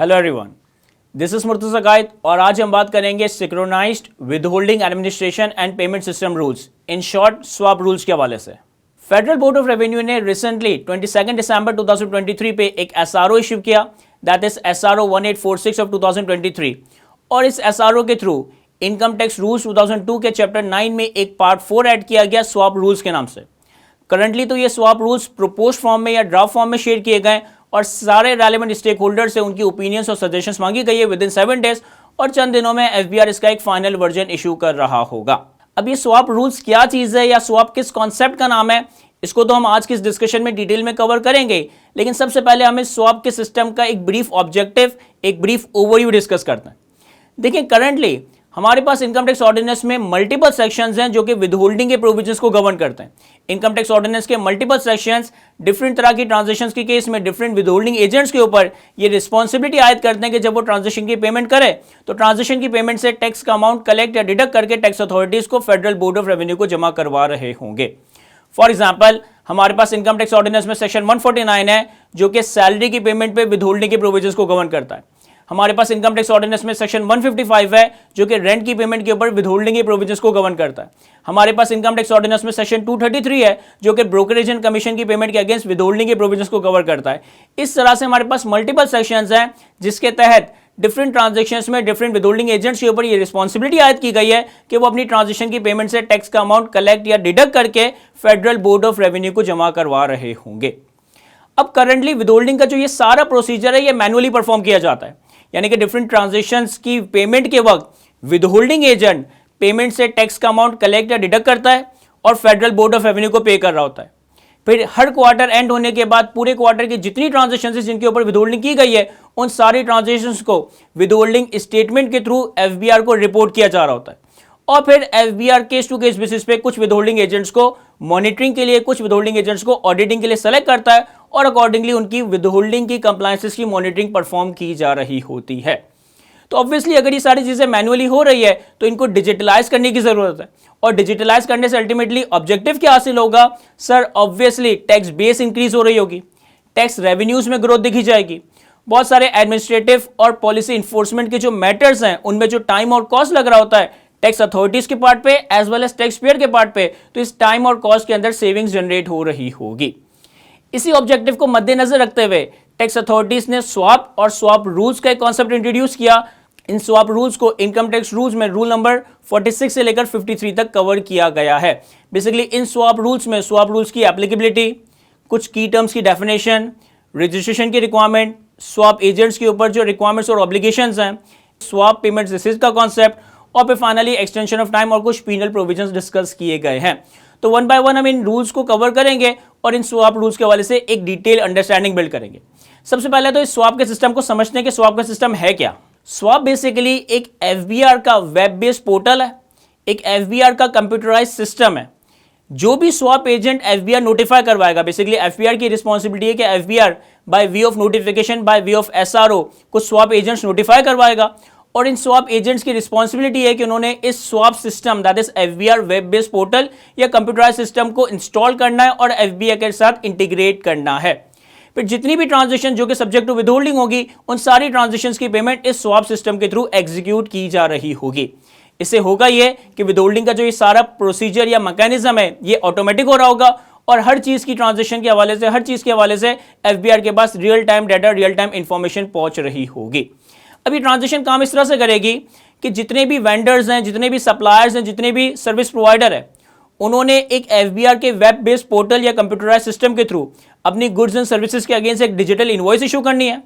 Hello everyone, this is Murtaza गाइद और आज हम बात करेंगे synchronized withholding administration and payment system rules, in short स्वाप रूल्स के हवाले से। फेडरल बोर्ड ऑफ रेवेन्यू ने रिसेंटली 22 दिसंबर 2023 पे एक एसआरओ इश्यू किया, दैट इज एसआरओ 1846 ऑफ 2023, और इस एसआरओ के थ्रू इनकम टैक्स रूल्स 2002 के चैप्टर 9 में एक पार्ट 4 ऐड किया गया स्वाप रूल्स के नाम से। करंटली तो ये स्वाप रूल्स प्रोपोज फॉर्म में या ड्राफ्ट फॉर्म में शेयर किए गए और सारे रेलेवेंट स्टेक होल्डर से उनकी ओपिनियंस और सजेशंस मांगी गई है विद इन 7 डेज, और चंद दिनों में एफबीआर इसका एक फाइनल वर्जन इशू कर रहा होगा। अब ये स्वाप रूल्स क्या चीज़ है या स्वाप किस कॉन्सेप्ट का नाम है, इसको तो हम आज की इस डिस्कशन में डिटेल में कवर करेंगे, लेकिन सबसे पहले हम इस स्वाप के सिस्टम का एक ब्रीफ ऑब्जेक्टिव, एक ब्रीफ ओवरव्यू डिस्कस करते हैं। देखिए, करंटली हमारे पास इनकम टैक्स ऑर्डिनेंस में मल्टीपल सेक्शंस हैं जो कि विदहोल्डिंग के प्रोविजंस को गवर्न करते हैं। इनकम टैक्स ऑर्डिनेंस के मल्टीपल सेक्शंस डिफरेंट तरह की ट्रांजैक्शंस के केस में डिफरेंट विदहोल्डिंग एजेंट्स के ऊपर ये रिस्पॉन्सिबिलिटी आयद करते हैं कि जब वो ट्रांजैक्शन की पेमेंट करे तो ट्रांजैक्शन की पेमेंट से टैक्स का अमाउंट कलेक्ट या डिडक्ट करके टैक्स अथॉरिटीज को फेडरल बोर्ड ऑफ रेवेन्यू को जमा करवा रहे होंगे। फॉर एग्जाम्पल, हमारे पास इनकम टैक्स ऑर्डिनेंस में सेक्शन 149 है जो कि सैलरी की पेमेंट पे विदहोल्डिंग के प्रोविजंस को गवर्न करता है। हमारे पास इनकम टैक्स ऑर्डिनेंस में सेक्शन 155 है जो कि रेंट की पेमेंट के ऊपर विदहोल्डिंग के प्रोविजंस को गवर्न करता है। हमारे पास इनकम टैक्स ऑर्डिनेंस में सेक्शन 233 है जो कि ब्रोकरेज एंड कमीशन की पेमेंट के अगेंस्ट विदहोल्डिंग के प्रोविजंस को कवर करता है। इस तरह से हमारे पास मल्टीपल सेक्शंस हैं जिसके तहत डिफरेंट ट्रांजेक्शंस में डिफरेंट विदहोल्डिंग एजेंट्स के ऊपर ये रिस्पॉन्सिबिलिटी आयद की गई है कि वो अपनी ट्रांजेक्शन की पेमेंट से टैक्स का अमाउंट कलेक्ट या डिडक्ट करके फेडरल बोर्ड ऑफ रेवेन्यू को जमा करवा रहे होंगे। अब करंटली विदहोल्डिंग का जो ये सारा प्रोसीजर है ये मैनुअली परफॉर्म किया जाता है, यानी कि डिफरेंट ट्रांजैक्शंस की पेमेंट के वक्त विदहोल्डिंग एजेंट पेमेंट से टैक्स का अमाउंट कलेक्ट या डिडक्ट करता है और फेडरल बोर्ड ऑफ रेवेन्यू को पे कर रहा होता है। फिर हर क्वार्टर एंड होने के बाद पूरे क्वार्टर की जितनी ट्रांजैक्शंस जिनके ऊपर विदहोल्डिंग की गई है उन सारी ट्रांजैक्शंस को विदहोल्डिंग स्टेटमेंट के थ्रू एफबीआर को रिपोर्ट किया जा रहा होता है, और फिर FBR case to case basis पे कुछ विदहोल्डिंग एजेंट्स को मॉनिटरिंग के लिए, कुछ विदहोल्डिंग एजेंट्स को ऑडिटिंग के लिए सेलेक्ट करता है और अकॉर्डिंगली उनकी विदहोल्डिंग की कंप्लायंसेस की मॉनिटरिंग परफॉर्म की जा रही होती है। तो ऑब्वियसली अगर ये सारी चीजें मैनुअली हो रही है तो इनको डिजिटलाइज करने की जरूरत है, और डिजिटलाइज करने से अल्टीमेटली ऑब्जेक्टिव क्या हासिल होगा sir? Obviously tax base increase हो रही होगी, टैक्स रेवेन्यूज में ग्रोथ दिखी जाएगी, बहुत सारे एडमिनिस्ट्रेटिव और पॉलिसी इंफोर्समेंट के जो मैटर्स हैं उनमें जो टाइम और कॉस्ट लग रहा होता है टैक्स अथॉरिटीज के पार्ट पे as well as tax payer के पार्ट पे, तो इस टाइम और कॉस्ट के अंदर सेविंग्स जनरेट हो रही होगी। इसी ऑब्जेक्टिव को मद्देनजर रखते हुए टैक्स अथॉरिटीज ने स्वाप और स्वाप रूल्स का एक कॉन्सेप्ट इंट्रोड्यूस किया। इन स्वाप रूल्स को इनकम टैक्स रूल्स में रूल नंबर 46 से लेकर 53 तक कवर किया गया है। बेसिकली इन स्वाप रूल्स में स्वाप रूल्स की एप्लीकेबिलिटी, कुछ की टर्म्स की डेफिनेशन, रजिस्ट्रेशन की रिक्वायरमेंट, स्वाप एजेंट्स के ऊपर जो रिक्वायरमेंट्स और ऑब्लिगेशंस हैं, स्वाप पेमेंट रिसीट का कॉन्सेप्ट, और फिर फाइनली एक्सटेंशन ऑफ टाइम और कुछ पीनल प्रोविजंस डिस्कस किए गए हैं। तो वन बाय वन हम इन रूल्स को कवर करेंगे और इन स्वाप रूल्स के हवाले से एक डिटेल अंडरस्टैंडिंग बिल्ड करेंगे। सबसे पहले तो इस स्वाप के सिस्टम को समझते हैं कि स्वाप का सिस्टम है क्या। स्वाप बेसिकली एक एफबीआर का वेब बेस्ड पोर्टल है, एक एफबीआर का कंप्यूटराइज सिस्टम है। जो भी स्वाप एजेंट एफबीआर नोटिफाई करवाएगा, बेसिकली एफबीआर की रिस्पॉन्सिबिलिटी है कि FBR by way of notification, by way of SRO कुछ स्वाप एजेंट्स नोटिफाई करवाएगा, और इन स्वाप एजेंट्स की रिस्पॉन्सिबिलिटी है कि उन्होंने इस swap system that is FBR web based portal या कंप्यूटराइज सिस्टम को इंस्टॉल करना है और एफबीआर के साथ इंटीग्रेट करना है। फिर जितनी भी ट्रांजैक्शन जो कि सब्जेक्ट टू विदहोल्डिंग होगी उन सारी ट्रांजैक्शंस की पेमेंट इस स्वाप सिस्टम के थ्रू एग्जीक्यूट की जा रही होगी। इससे होगा ये कि विदहोल्डिंग का जो ये सारा प्रोसीजर या मैकेनिज्म है ये ऑटोमेटिक हो रहा होगा, और हर चीज की ट्रांजैक्शन के हवाले से, हर चीज के हवाले से एफबीआर के पास real time data, real time information पहुंच रही होगी। अभी ट्रांजैक्शन काम इस तरह से करेगी कि जितने भी वेंडर्स हैं, जितने भी सप्लायर्स हैं, जितने भी सर्विस प्रोवाइडर है, उन्होंने एक एफबीआर के वेब बेस्ड पोर्टल या कंप्यूटराइज सिस्टम के थ्रू अपनी गुड्स एंड सर्विसेज के अगेंस्ट एक डिजिटल इनवॉइस इशू करनी है,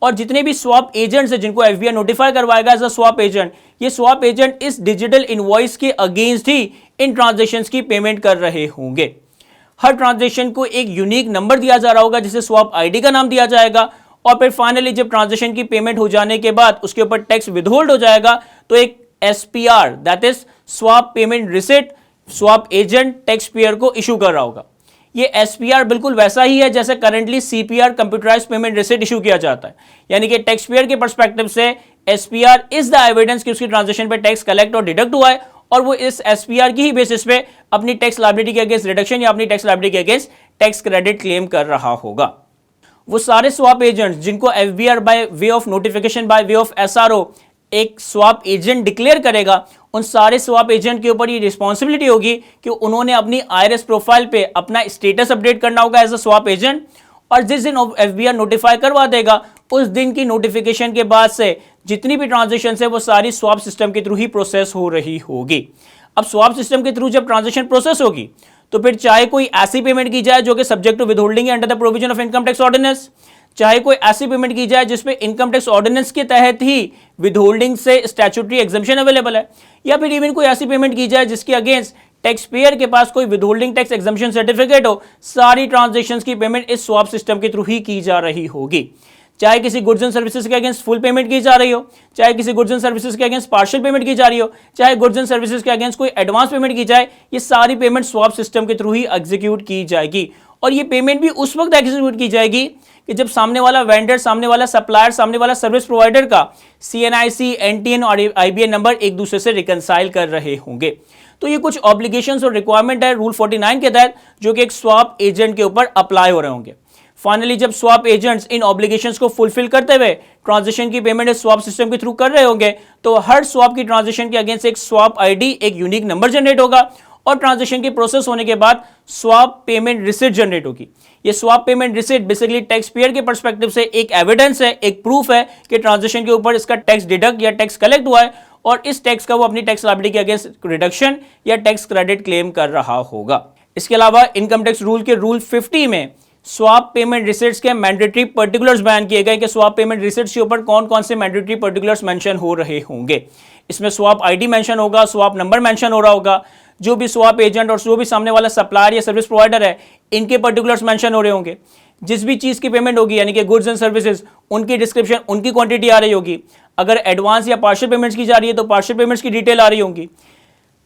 और जितने भी स्वाप एजेंट्स हैं जिनको एफबीआर नोटिफाई करवाएगा एज अ स्वाप एजेंट, ये स्वाप एजेंट इस डिजिटल इनवॉइस के अगेंस्ट ही इन ट्रांजैक्शंस की पेमेंट कर रहे होंगे। हर ट्रांजैक्शन को एक यूनिक नंबर दिया जा रहा होगा जिसे स्वाप आईडी का नाम दिया जाएगा, और फिर फाइनली जब ट्रांजैक्शन की पेमेंट हो जाने के बाद उसके ऊपर टैक्स विदहोल्ड हो जाएगा तो एक SPR that is swap payment receipt swap agent tax payer को इशू कर रहा होगा। ये एसपीआर बिल्कुल वैसा ही है जैसे currently CPR computerize payment receipt issue किया जाता है, यानी कि टैक्स पेयर के पर्सपेक्टिव से एसपीआर इज द एविडेंस कि उसकी ट्रांजैक्शन पे टैक्स कलेक्ट और डिडक्ट हुआ है, और वो इस एसपीआर की ही बेसिस पे अपनी टैक्स लायबिलिटी के अगेंस्ट रिडक्शन या अपनी टैक्स लायबिलिटी के अगेंस्ट टैक्स क्रेडिट क्लेम कर रहा होगा। वो सारे स्वैप एजेंट्स जिनको FBR by way of notification by way of SRO एक स्वैप एजेंट डिक्लेयर करेगा, उन सारे स्वैप एजेंट के ऊपर ये रिस्पॉन्सिबिलिटी होगी कि उन्होंने अपनी आईआरएस प्रोफाइल पे अपना स्टेटस अपडेट करना होगा एज अ स्वैप एजेंट, और जिस दिन एफबीआर नोटिफाई करवा देगा उस दिन की नोटिफिकेशन के बाद से जितनी भी ट्रांजेक्शन है वो सारी स्वैप सिस्टम के थ्रू ही प्रोसेस हो रही होगी। अब स्वैप सिस्टम के थ्रू जब ट्रांजेक्शन प्रोसेस होगी तो फिर चाहे कोई ऐसी पेमेंट की जाए जो कि subject to withholding under the provision of income tax ordinance, चाहे कोई ऐसी पेमेंट की जाए जिसपे इनकम टैक्स ऑर्डिनेंस के तहत ही विदहोल्डिंग से स्टैट्यूटरी एग्जम्पशन अवेलेबल है, या फिर इवन कोई ऐसी पेमेंट की जाए जिसके अगेंस्ट टैक्स पेयर के पास कोई विदहोल्डिंग टैक्स एग्जम्पशन सर्टिफिकेट हो, सारी ट्रांजेक्शंस की पेमेंट इस स्वैप सिस्टम के थ्रू ही की जा रही होगी। चाहे किसी गुड्स एंड सर्विसेज के अगेंस्ट फुल पेमेंट की जा रही हो, चाहे किसी गुड्स एंड सर्विसेज के अगेंस्ट पार्शियल पेमेंट की जा रही हो, चाहे गुड्स एंड सर्विसेज के अगेंस्ट कोई एडवांस पेमेंट की जाए, ये सारी पेमेंट स्वैप सिस्टम के थ्रू ही एग्जीक्यूट की जाएगी। और ये पेमेंट भी उस वक्त एग्जीक्यूट की जाएगी कि जब सामने वाला वेंडर, सामने वाला सप्लायर, सामने वाला सर्विस प्रोवाइडर का CNIC, NTN और IBN नंबर एक दूसरे से रिकंसाइल कर रहे होंगे। तो ये कुछ ऑब्लिगेशंस और रिक्वायरमेंट है रूल 49 के तहत जो कि एक स्वैप एजेंट के ऊपर अप्लाई हो रहे होंगे। फाइनली जब स्वैप एजेंट्स इन ऑब्लिगेशंस को फुलफिल करते हुए ट्रांजेक्शन की पेमेंट स्वैप सिस्टम के थ्रू कर रहे होंगे तो हर स्वैप की ट्रांजेक्शन के अगेंस्ट एक स्वैप आईडी, एक यूनिक नंबर जनरेट होगा और ट्रांजेक्शन की प्रोसेस होने के बाद स्वैप पेमेंट रिसिप्ट जनरेट होगी। ये swap payment receipt basically tax payer के पर्सपेक्टिव से एक एविडेंस है, एक प्रूफ है कि ट्रांजेक्शन के ऊपर इसका टैक्स डिडक्ट या टैक्स कलेक्ट हुआ है और इस टैक्स का वो अपनी टैक्स लायबिलिटी के अगेंस्ट रिडक्शन या टैक्स क्रेडिट क्लेम कर रहा होगा। इसके अलावा इनकम टैक्स रूल के रूल 50 में स्वैप पेमेंट रिसिप्ट्स के मैंडेटरी पर्टिकुलर्स बयान किए गए कि स्वैप पेमेंट रिसिप्ट्स के ऊपर कौन कौन से मैंडेटरी पर्टिकुलर्स मेंशन हो रहे होंगे। इसमें स्वैप आईडी मेंशन होगा, स्वैप नंबर मेंशन हो रहा होगा, जो भी स्वैप एजेंट और जो भी सामने वाला सप्लायर या सर्विस प्रोवाइडर है इनके पर्टिकुलर्स मेंशन हो रहे होंगे। जिस भी चीज की पेमेंट होगी यानी कि गुड्स एंड सर्विसेज, उनकी डिस्क्रिप्शन, उनकी क्वांटिटी आ रही होगी। अगर एडवांस या पार्शियल पेमेंट्स की जा रही है तो पार्शियल पेमेंट्स की डिटेल आ रही होंगी।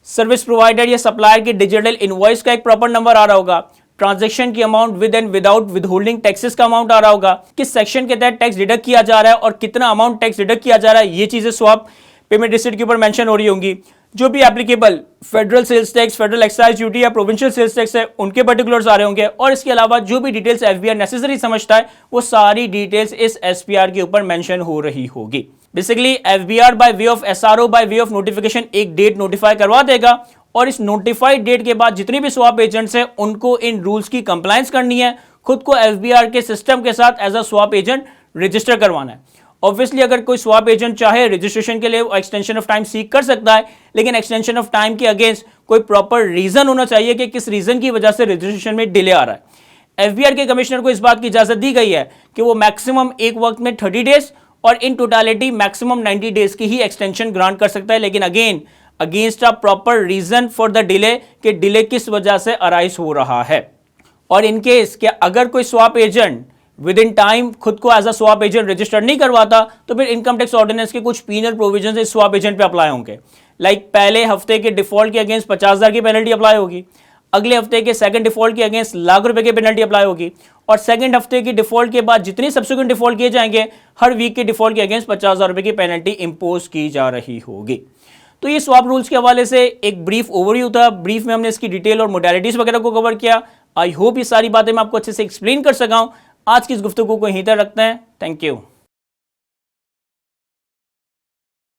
सर्विस प्रोवाइडर या सप्लायर की डिजिटल इनवॉइस का एक प्रॉपर नंबर आ रहा होगा। ट्रांजैक्शन की amount with and without withholding taxes का अमाउंट आ रहा होगा, किस सेक्शन के तहत टैक्स डिडक्ट किया जा रहा है और कितना अमाउंट टैक्स डिडक्ट किया जा रहा है, ये चीजें स्वैप पेमेंट रिसिप्ट के ऊपर मेंशन हो रही होंगी। जो भी applicable federal sales tax, federal excise duty या प्रोविंशियल सेल्स टैक्स है उनके पर्टिकुलर्स आ रहे होंगे और इसके अलावा जो भी डिटेल्स एफबीआर नेसेसरी समझता है वो सारी डिटेल्स इस एसपीआर के ऊपर मेंशन हो रही होगी। Basically FBR by way of SRO by way of notification एक डेट नोटिफाई करवा देगा और इस नोटिफाइड डेट के बाद जितने भी स्वैप एजेंट्स हैं उनको इन रूल्स की कंप्लायंस करनी है, खुद को एफबीआर के सिस्टम के साथ एज अ स्वैप एजेंट रजिस्टर करवाना है। ऑब्वियसली अगर कोई स्वैप एजेंट चाहे रजिस्ट्रेशन के लिए एक्सटेंशन ऑफ टाइम सीक कर सकता है, लेकिन एक्सटेंशन ऑफ टाइम के अगेंस्ट कोई प्रॉपर रीजन होना चाहिए कि किस रीजन की वजह से रजिस्ट्रेशन में डिले आ रहा है। एफबीआर के कमिश्नर को इस बात की इजाजत दी गई है कि वो मैक्सिमम एक वक्त में 30 डेज और इन टोटालिटी मैक्सिमम 90 डेज की ही एक्सटेंशन ग्रांट कर सकता है, लेकिन again against a proper reason for the delay कि डिले किस वजह से अराइज हो रहा है। और इन केस कि अगर कोई स्वैप एजेंट विद इन टाइम खुद को एज अ स्वैप एजेंट रजिस्टर नहीं करवाता तो फिर इनकम टैक्स ऑर्डिनेंस के कुछ पीनल प्रोविजन इस स्वैप एजेंट पे अप्लाई होंगे। लाइक पहले हफ्ते के डिफॉल्ट के अगेंस्ट 50,000 की पेनल्टी अप्लाई होगी, अगले हफ्ते के सेकंड डिफॉल्ट के अगेंस्ट ₹1,00,000 की पेनल्टी अप्लाई होगी और सेकंड हफ्ते की डिफॉल्ट के बाद जितने सब्सिक्वेंट डिफॉल्ट किए जाएंगे हर वीक के डिफॉल्ट के अगेंस्ट ₹50,000 की पेनल्टी इंपोज की जा रही होगी। तो ये स्वैप रूल्स के हवाले से एक ब्रीफ ओवरव्यू था। ब्रीफ में हमने इसकी डिटेल और मोडालिटीज वगैरह को कवर किया। आई होप ये सारी बातें मैं आपको अच्छे से एक्सप्लेन कर सका हूं। आज की इस गुफ्तगू को यहीं तक रखते हैं। Thank you.